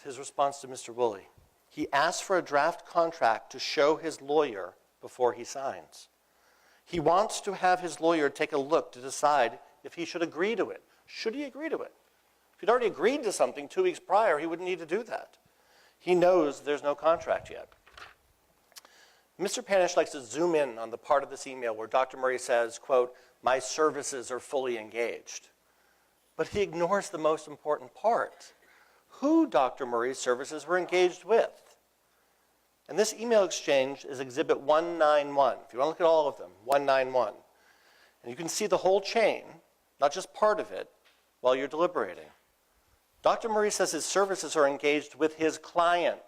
His response to Mr. Woolley. He asked for a draft contract to show his lawyer before he signs. He wants to have his lawyer take a look to decide if he should agree to it. Should he agree to it? If he'd already agreed to something 2 weeks prior, he wouldn't need to do that. He knows there's no contract yet. Mr. Panish likes to zoom in on the part of this email where Dr. Murray says, quote, "My services are fully engaged." But he ignores the most important part. Who Dr. Murray's services were engaged with. And this email exchange is Exhibit 191. If you want to look at all of them, 191. And you can see the whole chain, not just part of it, while you're deliberating. Dr. Murray says his services are engaged with his client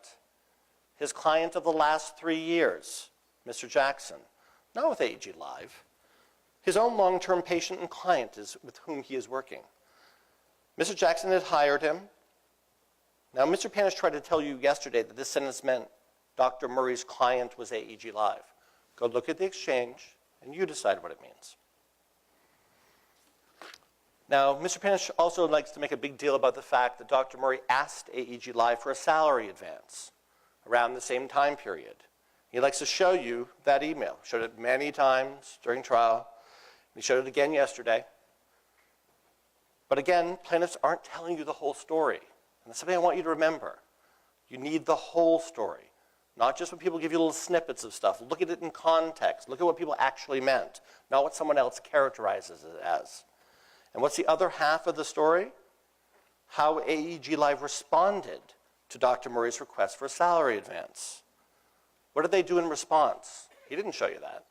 of the last 3 years, Mr. Jackson, not with AEG Live. His own long-term patient and client is with whom he is working. Mr. Jackson had hired him. Now, Mr. Panish tried to tell you yesterday that this sentence meant Dr. Murray's client was AEG Live. Go look at the exchange, and you decide what it means. Now, Mr. Panish also likes to make a big deal about the fact that Dr. Murray asked AEG Live for a salary advance around the same time period. He likes to show you that email. Showed it many times during trial. He showed it again yesterday. But again, plaintiffs aren't telling you the whole story. And that's something I want you to remember. You need the whole story, not just when people give you little snippets of stuff. Look at it in context. Look at what people actually meant, not what someone else characterizes it as. And what's the other half of the story? How AEG Live responded to Dr. Murray's request for a salary advance. What did they do in response? He didn't show you that.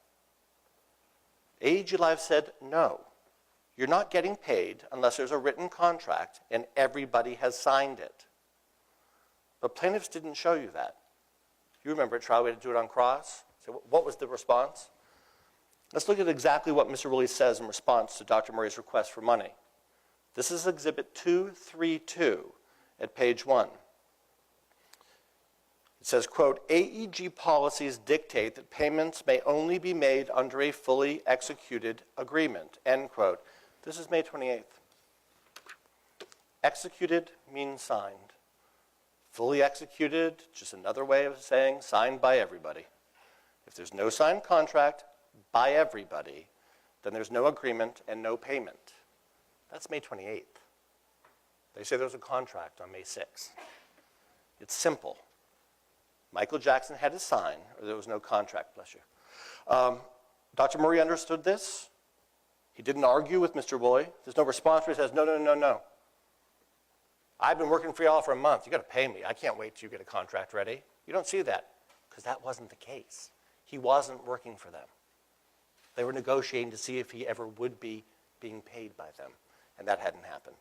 AEG Live said, no, you're not getting paid unless there's a written contract and everybody has signed it. But plaintiffs didn't show you that. You remember at trial we had to do it on cross. So what was the response? Let's look at exactly what Mr. Woolley says in response to Dr. Murray's request for money. This is Exhibit 232 at page 1. It says, quote, AEG policies dictate that payments may only be made under a fully executed agreement, end quote. This is May 28th. Executed means signed. Fully executed, just another way of saying signed by everybody. If there's no signed contract by everybody, then there's no agreement and no payment. That's May 28th. They say there's a contract on May 6th. It's simple. Michael Jackson had to sign, or there was no contract, bless you. Dr. Murray understood this. He didn't argue with Mr. Woolley. There's no response where he says, no, no, no, no. I've been working for y'all for a month. You got to pay me. I can't wait till you get a contract ready. You don't see that, because that wasn't the case. He wasn't working for them. They were negotiating to see if he ever would be being paid by them, and that hadn't happened.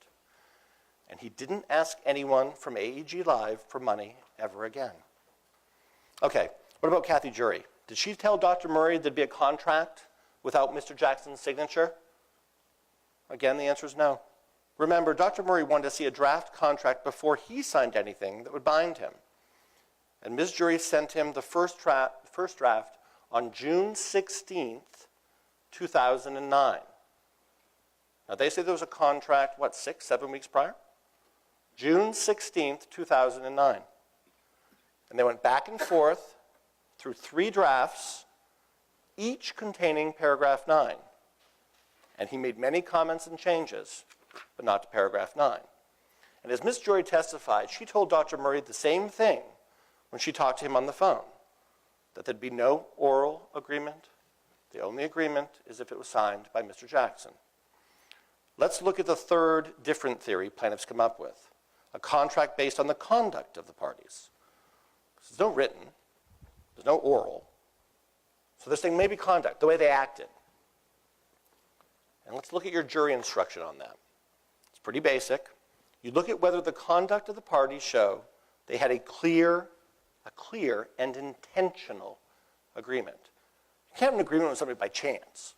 And he didn't ask anyone from AEG Live for money ever again. Okay, what about Kathy Jury? Did she tell Dr. Murray there'd be a contract without Mr. Jackson's signature? Again, the answer is no. Remember, Dr. Murray wanted to see a draft contract before he signed anything that would bind him. And Ms. Jury sent him the first draft on June 16th, 2009. Now, they say there was a contract, what, 6, 7 weeks prior? June 16th, 2009. And they went back and forth through 3 drafts, each containing paragraph 9. And he made many comments and changes, but not to paragraph 9. And as Ms. Jury testified, she told Dr. Murray the same thing when she talked to him on the phone, that there'd be no oral agreement. The only agreement is if it was signed by Mr. Jackson. Let's look at the third different theory plaintiffs come up with, a contract based on the conduct of the parties. There's no written, there's no oral. So they're saying maybe conduct, the way they acted. And let's look at your jury instruction on that. It's pretty basic. You look at whether the conduct of the parties show they had a clear and intentional agreement. You can't have an agreement with somebody by chance.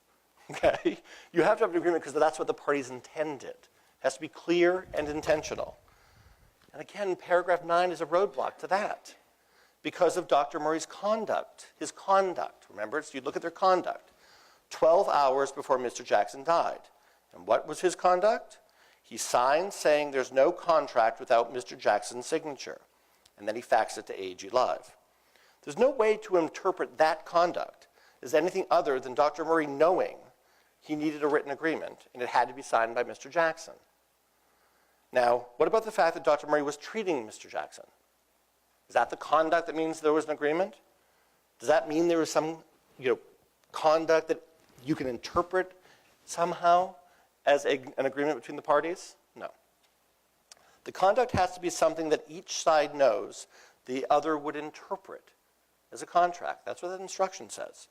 Okay? You have to have an agreement because that's what the parties intended. It has to be clear and intentional. And again, paragraph 9 is a roadblock to that because of Dr. Murray's conduct, his conduct. Remember, so you look at their conduct. 12 hours before Mr. Jackson died. And what was his conduct? He signed saying there's no contract without Mr. Jackson's signature, and then he faxed it to AEG Live. There's no way to interpret that conduct as anything other than Dr. Murray knowing he needed a written agreement, and it had to be signed by Mr. Jackson. Now, what about the fact that Dr. Murray was treating Mr. Jackson? Is that the conduct that means there was an agreement? Does that mean there was some conduct that you can interpret somehow as an agreement between the parties? No. The conduct has to be something that each side knows the other would interpret as a contract. That's what the instruction says.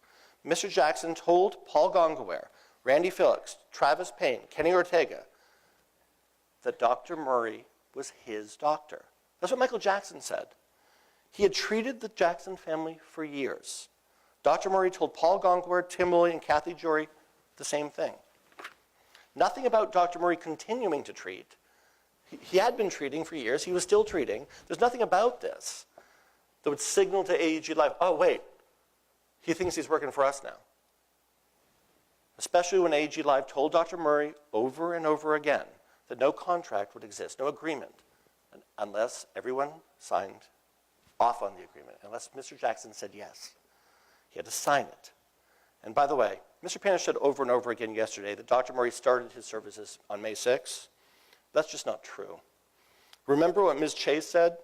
Mr. Jackson told Paul Gongaware, Randy Phillips, Travis Payne, Kenny Ortega, that Dr. Murray was his doctor. That's what Michael Jackson said. He had treated the Jackson family for years. Dr. Murray told Paul Gongaware, Tim Woolley, and Kathy Jory the same thing. Nothing about Dr. Murray continuing to treat. He had been treating for years. He was still treating. There's nothing about this that would signal to AEG Live, oh, wait, he thinks he's working for us now. Especially when AEG Live told Dr. Murray over and over again that no contract would exist, no agreement, unless everyone signed off on the agreement, unless Mr. Jackson said yes. He had to sign it. And by the way, Mr. Panish said over and over again yesterday that Dr. Murray started his services on May 6th. That's just not true. Remember what Ms. Chase said?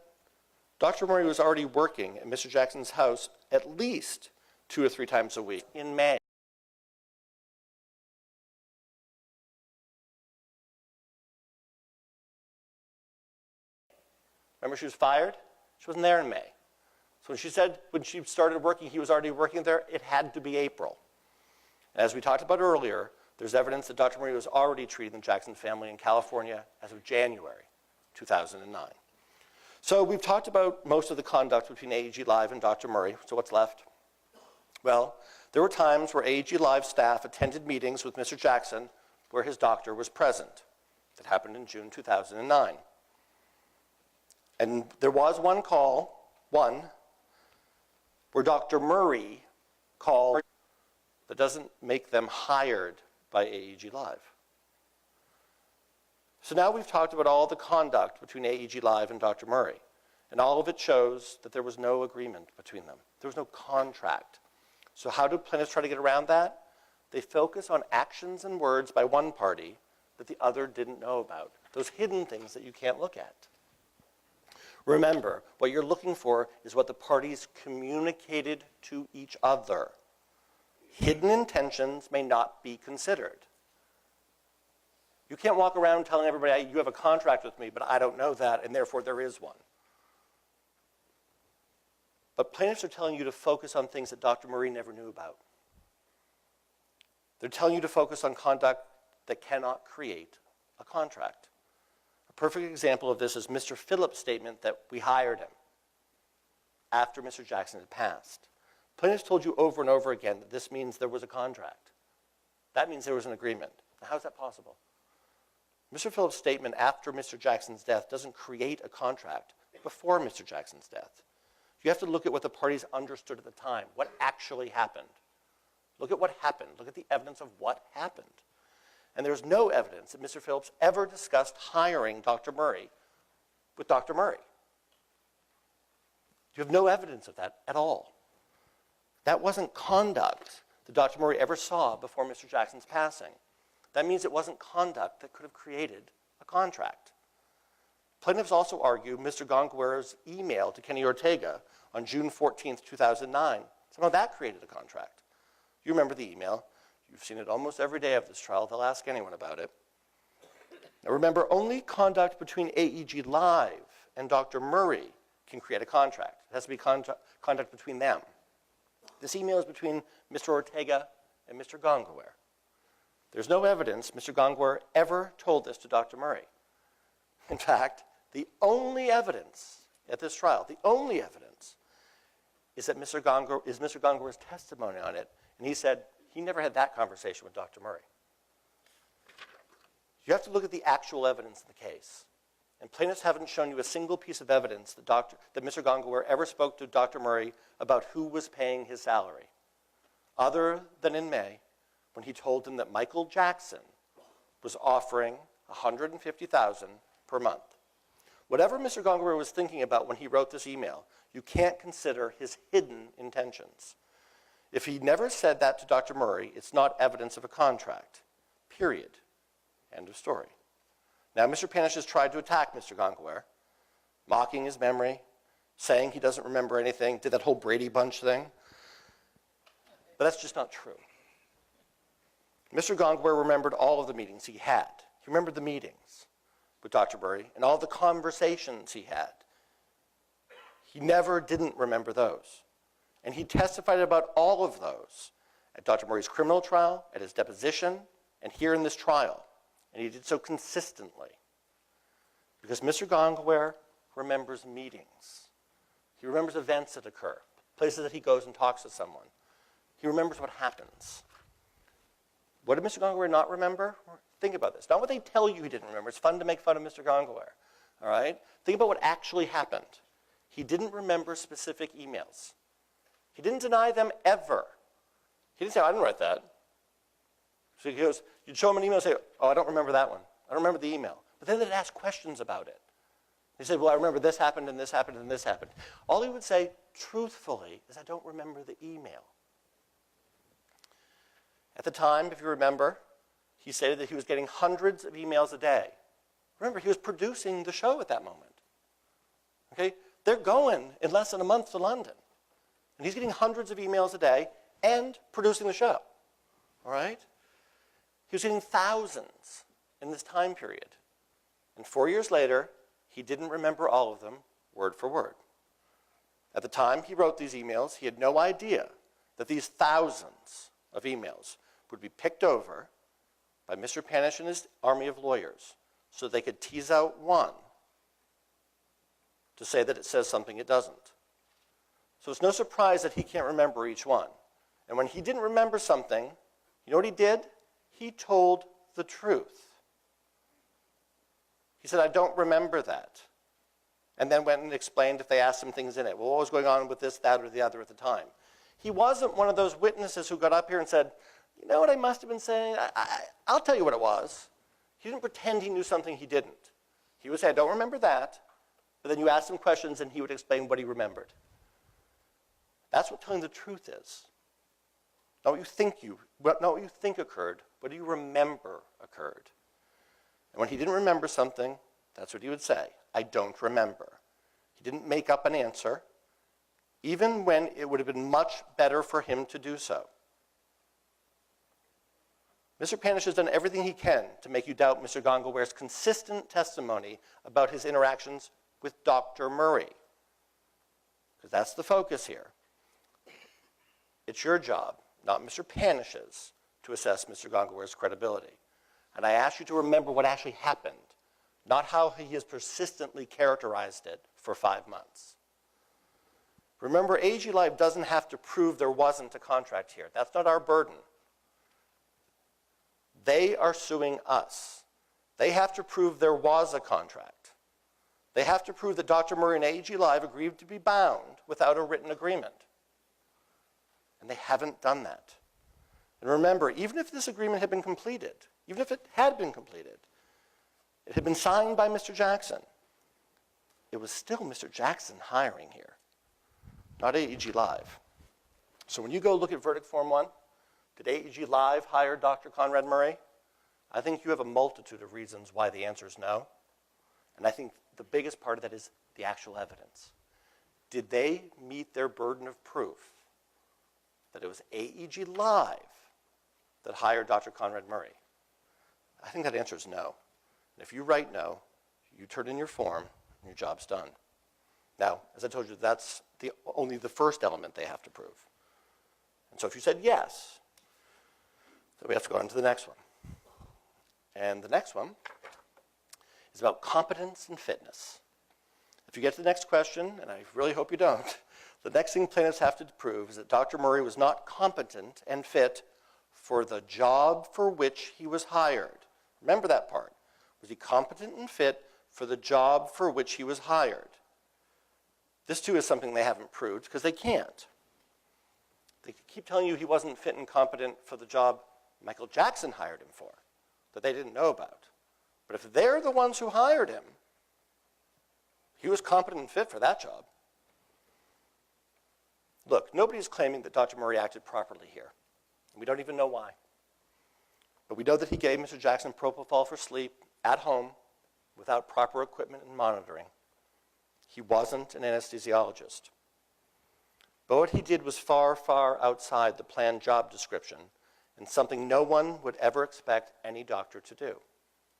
Dr. Murray was already working at Mr. Jackson's house at least 2 or 3 times a week in May. Remember she was fired? She wasn't there in May. So when she said when she started working, he was already working there, it had to be April. As we talked about earlier, there's evidence that Dr. Murray was already treating the Jackson family in California as of January 2009. So we've talked about most of the conduct between AEG Live and Dr. Murray. So what's left? Well, there were times where AEG Live staff attended meetings with Mr. Jackson where his doctor was present. That happened in June 2009. And there was one where Dr. Murray called that doesn't make them hired by AEG Live. So now we've talked about all the conduct between AEG Live and Dr. Murray, and all of it shows that there was no agreement between them. There was no contract. So how do plaintiffs try to get around that? They focus on actions and words by one party that the other didn't know about, those hidden things that you can't look at. Remember, what you're looking for is what the parties communicated to each other. Hidden intentions may not be considered. You can't walk around telling everybody, you have a contract with me, but I don't know that, and therefore there is one. But plaintiffs are telling you to focus on things that Dr. Murray never knew about. They're telling you to focus on conduct that cannot create a contract. A perfect example of this is Mr. Phillips' statement that we hired him after Mr. Jackson had passed. Plaintiffs told you over and over again that this means there was a contract. That means there was an agreement. Now, how is that possible? Mr. Phillips' statement after Mr. Jackson's death doesn't create a contract before Mr. Jackson's death. You have to look at what the parties understood at the time, what actually happened. Look at what happened. Look at the evidence of what happened. And there's no evidence that Mr. Phillips ever discussed hiring Dr. Murray with Dr. Murray. You have no evidence of that at all. That wasn't conduct that Dr. Murray ever saw before Mr. Jackson's passing. That means it wasn't conduct that could have created a contract. Plaintiffs also argue Mr. Gonguera's email to Kenny Ortega on June 14th, 2009, somehow that created a contract. You remember the email. You've seen it almost every day of this trial. They'll ask anyone about it. Now remember, only conduct between AEG Live and Dr. Murray can create a contract. It has to be conduct between them. This email is between Mr. Ortega and Mr. Gongaware. There's no evidence Mr. Gongaware ever told this to Dr. Murray. In fact, the only evidence at this trial, the only evidence, is that Mr. Gongaware's testimony on it. And he said he never had that conversation with Dr. Murray. You have to look at the actual evidence in the case. And plaintiffs haven't shown you a single piece of evidence that Mr. Gongaware ever spoke to Dr. Murray about who was paying his salary, other than in May when he told him that Michael Jackson was offering $150,000 per month. Whatever Mr. Gongaware was thinking about when he wrote this email, you can't consider his hidden intentions. If he never said that to Dr. Murray, it's not evidence of a contract. Period. End of story. Now, Mr. Panish has tried to attack Mr. Gongaware, mocking his memory, saying he doesn't remember anything, did that whole Brady Bunch thing. But that's just not true. Mr. Gongaware remembered all of the meetings he had. He remembered the meetings with Dr. Murray and all the conversations he had. He never didn't remember those. And he testified about all of those at Dr. Murray's criminal trial, at his deposition, and here in this trial. And he did so consistently. Because Mr. Gongaware remembers meetings. He remembers events that occur, places that he goes and talks to someone. He remembers what happens. What did Mr. Gongaware not remember? Think about this. Not what they tell you he didn't remember. It's fun to make fun of Mr. Gongaware. All right? Think about what actually happened. He didn't remember specific emails. He didn't deny them ever. He didn't say, oh, I didn't write that. So he goes, you'd show him an email and say, oh, I don't remember that one. I don't remember the email. But then they'd ask questions about it. He said, well, I remember this happened and this happened and this happened. All he would say, truthfully, is I don't remember the email. At the time, if you remember, he stated that he was getting hundreds of emails a day. Remember, he was producing the show at that moment. Okay? They're going in less than a month to London. And he's getting hundreds of emails a day and producing the show. All right? He was getting thousands in this time period. And 4 years later, he didn't remember all of them word for word. At the time he wrote these emails, he had no idea that these thousands of emails would be picked over by Mr. Panish and his army of lawyers so they could tease out one to say that it says something it doesn't. So it's no surprise that he can't remember each one. And when he didn't remember something, you know what he did? He told the truth. He said, I don't remember that. And then went and explained if they asked him things in it. Well, what was going on with this, that, or the other at the time? He wasn't one of those witnesses who got up here and said, you know what I must have been saying? I'll tell you what it was. He didn't pretend he knew something he didn't. He would say, I don't remember that. But then you ask him questions and he would explain what he remembered. That's what telling the truth is. Not what you think occurred, what do you remember occurred? And when he didn't remember something, that's what he would say, I don't remember. He didn't make up an answer, even when it would have been much better for him to do so. Mr. Panish has done everything he can to make you doubt Mr. Gongaware's consistent testimony about his interactions with Dr. Murray. Because that's the focus here. It's your job, not Mr. Panish's, to assess Mr. Gongaware's credibility. And I ask you to remember what actually happened, not how he has persistently characterized it for 5 months. Remember, AEG Live doesn't have to prove there wasn't a contract here. That's not our burden. They are suing us. They have to prove there was a contract. They have to prove that Dr. Murray and AEG Live agreed to be bound without a written agreement. And they haven't done that. And remember, even if this agreement had been completed, even if it had been completed, it had been signed by Mr. Jackson, it was still Mr. Jackson hiring here, not AEG Live. So when you go look at verdict form 1, did AEG Live hire Dr. Conrad Murray? I think you have a multitude of reasons why the answer is no. And I think the biggest part of that is the actual evidence. Did they meet their burden of proof that it was AEG Live that hired Dr. Conrad Murray? I think that answer is no. And if you write no, you turn in your form, and your job's done. Now, as I told you, that's only the first element they have to prove. And so if you said yes, then we have to go on to the next one. And the next one is about competence and fitness. If you get to the next question, and I really hope you don't, the next thing plaintiffs have to prove is that Dr. Murray was not competent and fit for the job for which he was hired. Remember that part. Was he competent and fit for the job for which he was hired? This, too, is something they haven't proved because they can't. They keep telling you he wasn't fit and competent for the job Michael Jackson hired him for, that they didn't know about. But if they're the ones who hired him, he was competent and fit for that job. Look, nobody's claiming that Dr. Murray acted properly here. We don't even know why. But we know that he gave Mr. Jackson propofol for sleep at home without proper equipment and monitoring. He wasn't an anesthesiologist. But what he did was far, far outside the planned job description and something no one would ever expect any doctor to do.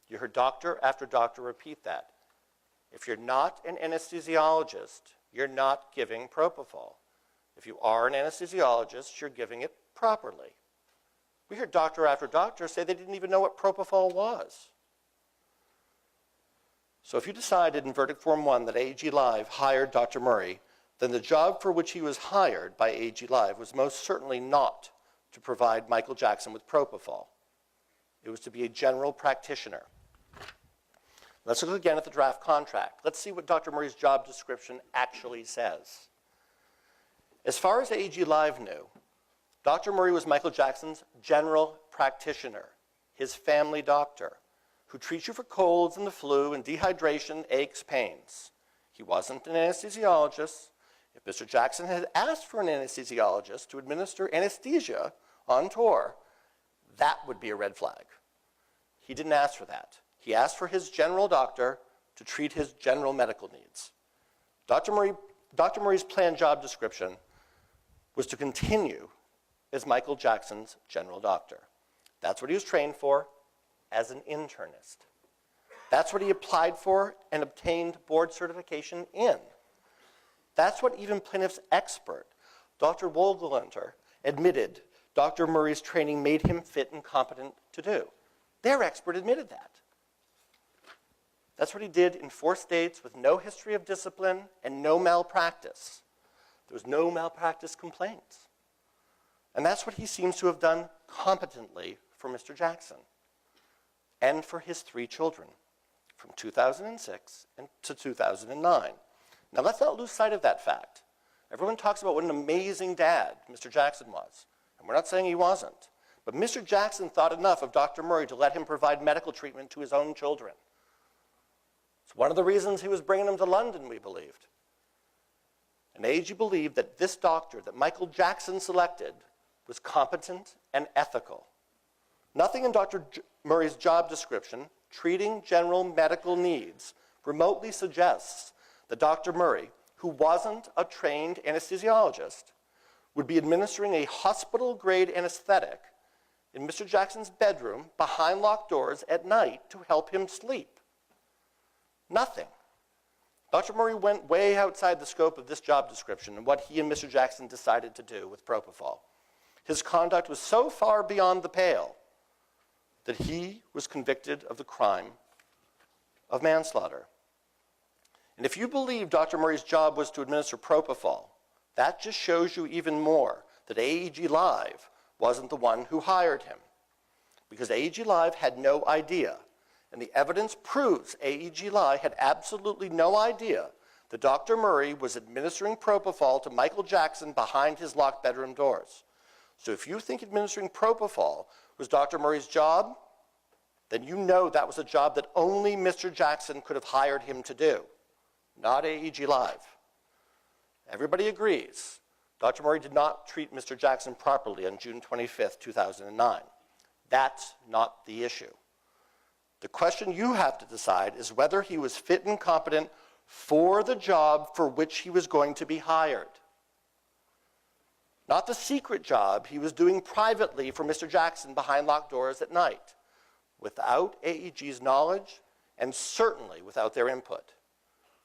You heard doctor after doctor repeat that. If you're not an anesthesiologist, you're not giving propofol. If you are an anesthesiologist, you're giving it properly. We heard doctor after doctor say they didn't even know what propofol was. So if you decided in verdict form 1 that AEG Live hired Dr. Murray, then the job for which he was hired by AEG Live was most certainly not to provide Michael Jackson with propofol. It was to be a general practitioner. Let's look again at the draft contract. Let's see what Dr. Murray's job description actually says. As far as AEG Live knew, Dr. Murray was Michael Jackson's general practitioner, his family doctor, who treats you for colds and the flu and dehydration, aches, pains. He wasn't an anesthesiologist. If Mr. Jackson had asked for an anesthesiologist to administer anesthesia on tour, that would be a red flag. He didn't ask for that. He asked for his general doctor to treat his general medical needs. Dr. Murray's planned job description was to continue as Michael Jackson's general doctor. That's what he was trained for as an internist. That's what he applied for and obtained board certification in. That's what even plaintiff's expert, Dr. Wohlgelenter, admitted Dr. Murray's training made him fit and competent to do. Their expert admitted that. That's what he did in 4 states with no history of discipline and no malpractice. There was no malpractice complaints. And that's what he seems to have done competently for Mr. Jackson and for his 3 children from 2006 to 2009. Now, let's not lose sight of that fact. Everyone talks about what an amazing dad Mr. Jackson was, and we're not saying he wasn't. But Mr. Jackson thought enough of Dr. Murray to let him provide medical treatment to his own children. It's one of the reasons he was bringing them to London, we believed. And AEG believed that this doctor that Michael Jackson selected was competent and ethical. Nothing in Dr. Murray's job description, treating general medical needs, remotely suggests that Dr. Murray, who wasn't a trained anesthesiologist, would be administering a hospital-grade anesthetic in Mr. Jackson's bedroom behind locked doors at night to help him sleep. Nothing. Dr. Murray went way outside the scope of this job description and what he and Mr. Jackson decided to do with propofol. His conduct was so far beyond the pale that he was convicted of the crime of manslaughter. And if you believe Dr. Murray's job was to administer propofol, that just shows you even more that AEG Live wasn't the one who hired him. Because AEG Live had no idea, and the evidence proves AEG Live had absolutely no idea that Dr. Murray was administering propofol to Michael Jackson behind his locked bedroom doors. So if you think administering propofol was Dr. Murray's job, then you know that was a job that only Mr. Jackson could have hired him to do, not AEG Live. Everybody agrees Dr. Murray did not treat Mr. Jackson properly on June 25th, 2009. That's not the issue. The question you have to decide is whether he was fit and competent for the job for which he was going to be hired. Not the secret job he was doing privately for Mr. Jackson behind locked doors at night, without AEG's knowledge and certainly without their input.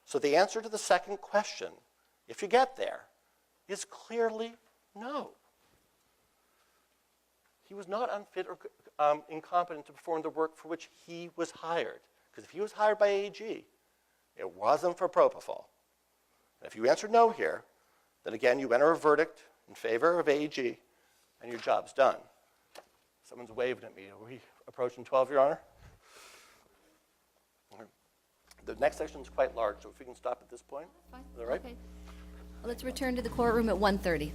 So the answer to the second question, if you get there, is clearly no. He was not unfit or incompetent to perform the work for which he was hired. Because if he was hired by AEG, it wasn't for propofol. And if you answer no here, then again you enter a verdict in favor of AEG, and your job's done. Someone's waving at me. Are we approaching 12, Your Honor? The next section is quite large, so if we can stop at this point. Fine. Is that right? Okay. Well, let's return to the courtroom at 1:30.